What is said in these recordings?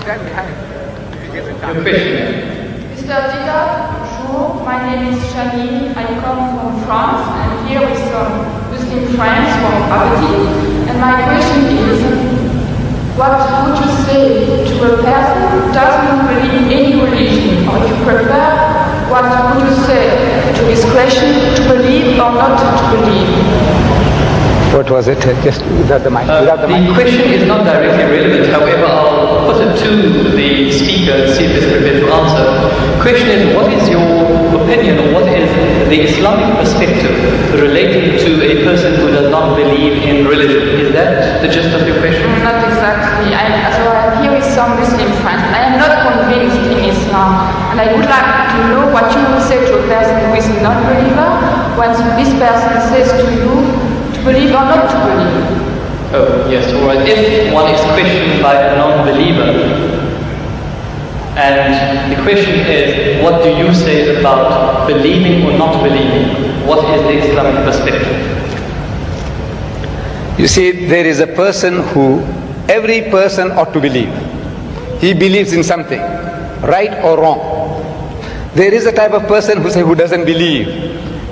stand behind. Your question. Mr. Dida, bonjour. My name is Shani. I come from France and here with some Muslim friends from Aberdeen. And my question is, what would you say to a person who doesn't believe in any religion? Or if you prefer, what would you say to his question, to believe or not to believe? What was it? Just without the mic. The question is not directly relevant, however, I'll put it to the speaker and see if he's prepared to answer. The question is, what is your opinion, or what is the Islamic perspective relating to a person who does not believe in religion? Is that the gist of your question? Not exactly. I'm here with some Muslim friends. I am not convinced in Islam, and I would like to know what you would say to a person who is a non-believer when this person says to you, believe or not to believe? Oh, yes, alright. If one is questioned by a non-believer, and the question is, what do you say about believing or not believing? What is the Islamic perspective? You see, there is a person who, every person ought to believe. He believes in something, right or wrong. There is a type of person who doesn't believe.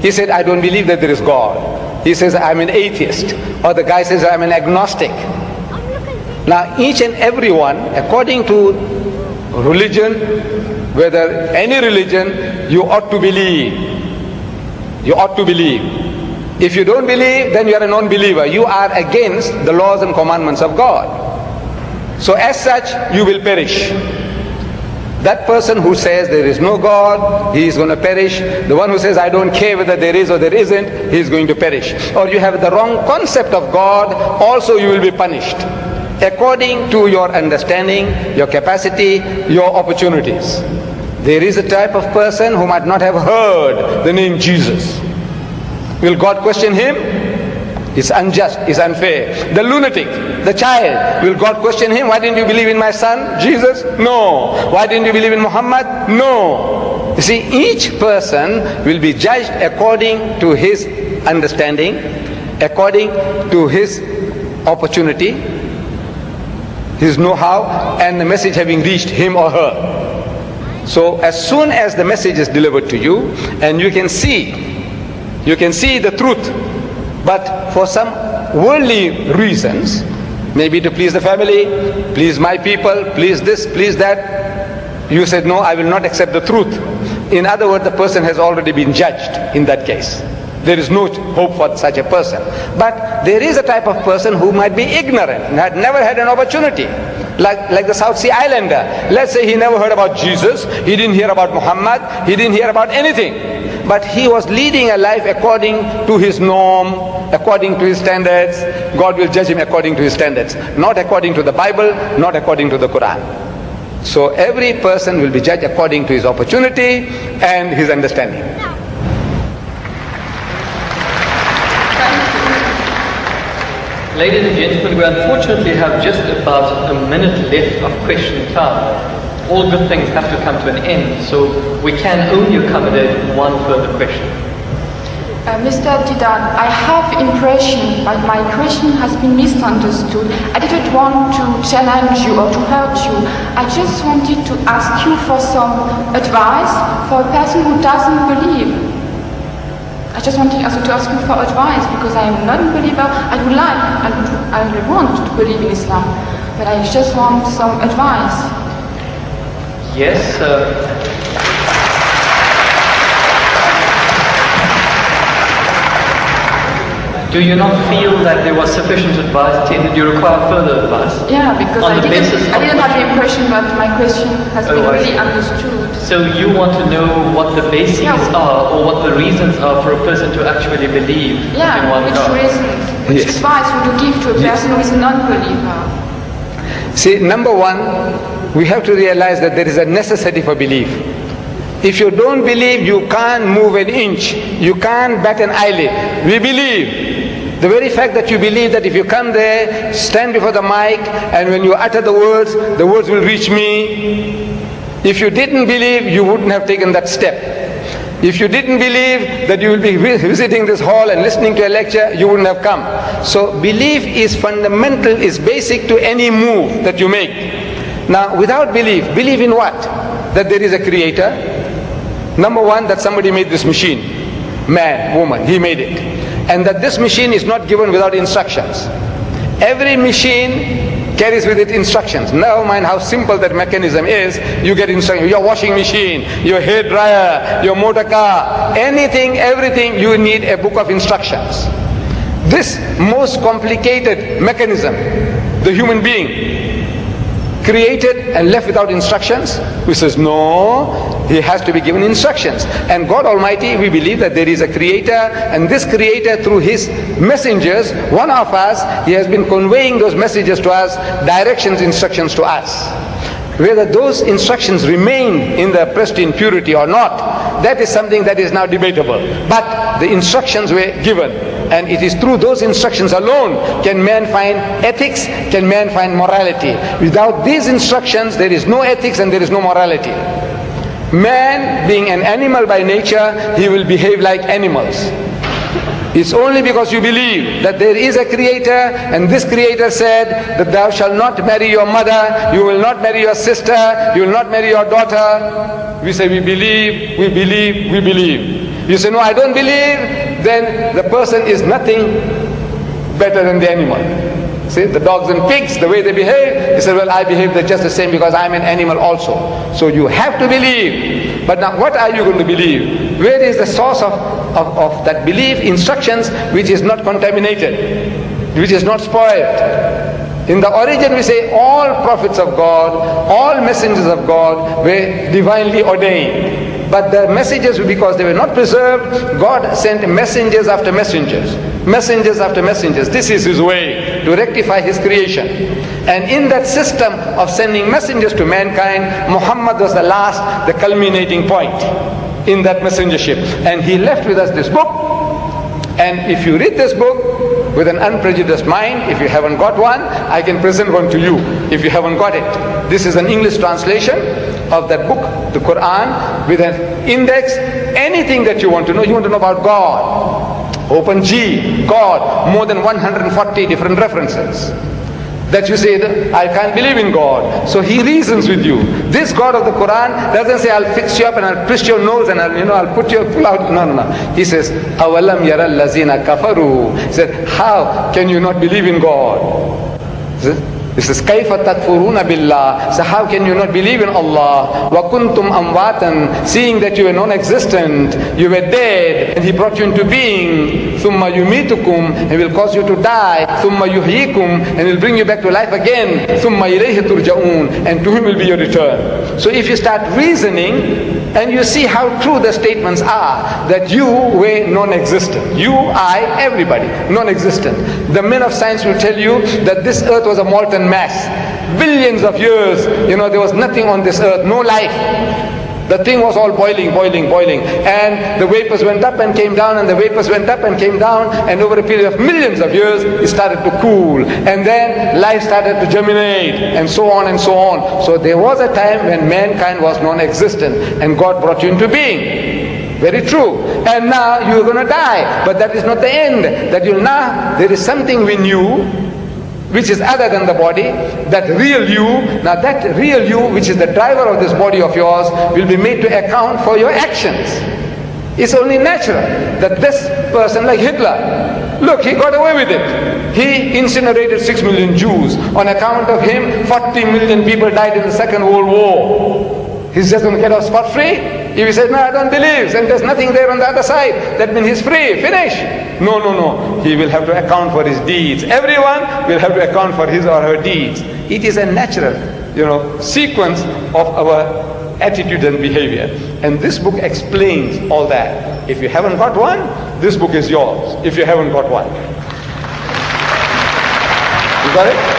He said, I don't believe that there is God. He says, I'm an atheist. Or the guy says, I'm an agnostic. Now, each and every one, according to religion, whether any religion, you ought to believe. You ought to believe. If you don't believe, then you are a non-believer. You are against the laws and commandments of God. So as such, you will perish. That person who says there is no God, he is going to perish. The one who says I don't care whether there is or there isn't, he is going to perish. Or you have the wrong concept of God, also you will be punished. According to your understanding, your capacity, your opportunities. There is a type of person who might not have heard the name Jesus. Will God question him? It's unjust, it's unfair. The lunatic, the child, will God question him? Why didn't you believe in my son, Jesus? No. Why didn't you believe in Muhammad? No. You see, each person will be judged according to his understanding, according to his opportunity, his know-how, and the message having reached him or her. So as soon as the message is delivered to you, and you can see the truth, but for some worldly reasons, maybe to please the family, please my people, please this, please that, you said, no, I will not accept the truth. In other words, the person has already been judged in that case. There is no hope for such a person. But there is a type of person who might be ignorant and had never had an opportunity. Like the South Sea Islander. Let's say he never heard about Jesus, he didn't hear about Muhammad, he didn't hear about anything. But he was leading a life according to his norm, according to his standards. God will judge him according to his standards, not according to the Bible, not according to the Quran. So every person will be judged according to his opportunity and his understanding. Ladies and gentlemen, we unfortunately have just about a minute left of question time. All good things have to come to an end, so we can only accommodate one further question. Mr. Didan, I have impression that my question has been misunderstood. I didn't want to challenge you or to hurt you. I just wanted to ask you for some advice for a person who doesn't believe. I just wanted also to ask you for advice because I am not a believer. I would want to believe in Islam, but I just want some advice. Yes, do you not feel that there was sufficient advice? Did you require further advice? Yeah, because I didn't have the impression that my question has been really understood. So you want to know what the bases are, or what the reasons are for a person to actually believe in one God? Which advice would you give to a person who is a non-believer? See, number one, we have to realize that there is a necessity for belief. If you don't believe, you can't move an inch. You can't bat an eyelid. We believe. The very fact that you believe that if you come there, stand before the mic, and when you utter the words will reach me. If you didn't believe, you wouldn't have taken that step. If you didn't believe that you will be visiting this hall and listening to a lecture, you wouldn't have come. So belief is fundamental, is basic to any move that you make. Now, without belief, believe in what? That there is a creator. Number one, that somebody made this machine. Man, woman, he made it. And that this machine is not given without instructions. Every machine carries with it instructions. Never mind how simple that mechanism is, you get instructions. Your washing machine, your hair dryer, your motor car, anything, everything, you need a book of instructions. This most complicated mechanism, the human being, created and left without instructions? Who says no, he has to be given instructions. And God Almighty, we believe that there is a creator, and this creator through his messengers, one of us, he has been conveying those messages to us, directions, instructions to us. Whether those instructions remain in the pristine purity or not, that is something that is now debatable. But the instructions were given, and it is through those instructions alone can man find ethics, can man find morality. Without these instructions, there is no ethics and there is no morality. Man, being an animal by nature, he will behave like animals. It's only because you believe that there is a creator, and this creator said that thou shalt not marry your mother, you will not marry your sister, you will not marry your daughter. We say we believe, we believe, we believe. You say no, I don't believe, then the person is nothing better than the animal. See, the dogs and pigs, the way they behave, he said, well, I behave just the same because I'm an animal also. So you have to believe. But now what are you going to believe? Where is the source of that belief? Instructions which is not contaminated, which is not spoiled. In the origin we say all prophets of God, all messengers of God were divinely ordained. But the messages, because they were not preserved, God sent messengers after messengers. Messengers after messengers. This is his way to rectify his creation. And in that system of sending messengers to mankind, Muhammad was the last, the culminating point in that messengership. And he left with us this book. And if you read this book with an unprejudiced mind, if you haven't got one, I can present one to you if you haven't got it. This is an English translation of that book, the Quran, with an index. Anything that you want to know about God. Open G, God, more than 140 different references. That you say, I can't believe in God. So he reasons with you. This God of the Quran doesn't say, I'll fix you up and I'll twist your nose and I'll put you pull out. No, no, no. He says, Awalam yara allazina kafaru. He said, how can you not believe in God? He says, Kaifa takfuruna billah. So how can you not believe in Allah? Wa kuntum amwatan. Seeing that you were non-existent, you were dead, and He brought you into being. Thumma yumitukum. He will cause you to die. Thumma yuhyikum. And He'll bring you back to life again. Thumma ilayhi turja'un. And to Him will be your return. So if you start reasoning, and you see how true the statements are, that you were non-existent. You, I, everybody, non-existent. The men of science will tell you that this earth was a molten mass. Billions of years, there was nothing on this earth, no life. The thing was all boiling, boiling, boiling. And the vapors went up and came down, and the vapors went up and came down, and over a period of millions of years, it started to cool. And then life started to germinate, and so on and so on. So there was a time when mankind was non-existent, and God brought you into being. Very true. And now you're going to die. But that is not the end. There is something in you which is other than the body, that real you. Now that real you, which is the driver of this body of yours, will be made to account for your actions. It's only natural that this person, like Hitler, look, he got away with it. He incinerated 6 million Jews. On account of him, 40 million people died in the Second World War. He's just going to get off scot-free? If he says, no, I don't believe, and there's nothing there on the other side, that means he's free, finish. No, no, no. He will have to account for his deeds. Everyone will have to account for his or her deeds. It is a natural, sequence of our attitude and behavior. And this book explains all that. If you haven't got one, this book is yours. If you haven't got one. You got it?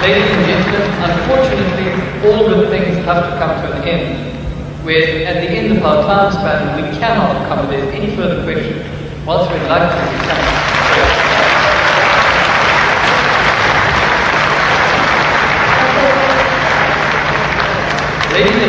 Ladies and gentlemen, unfortunately, all good things have to come to an end. Where at the end of our time span, we cannot accommodate any further questions. Whilst we'd like to Ladies and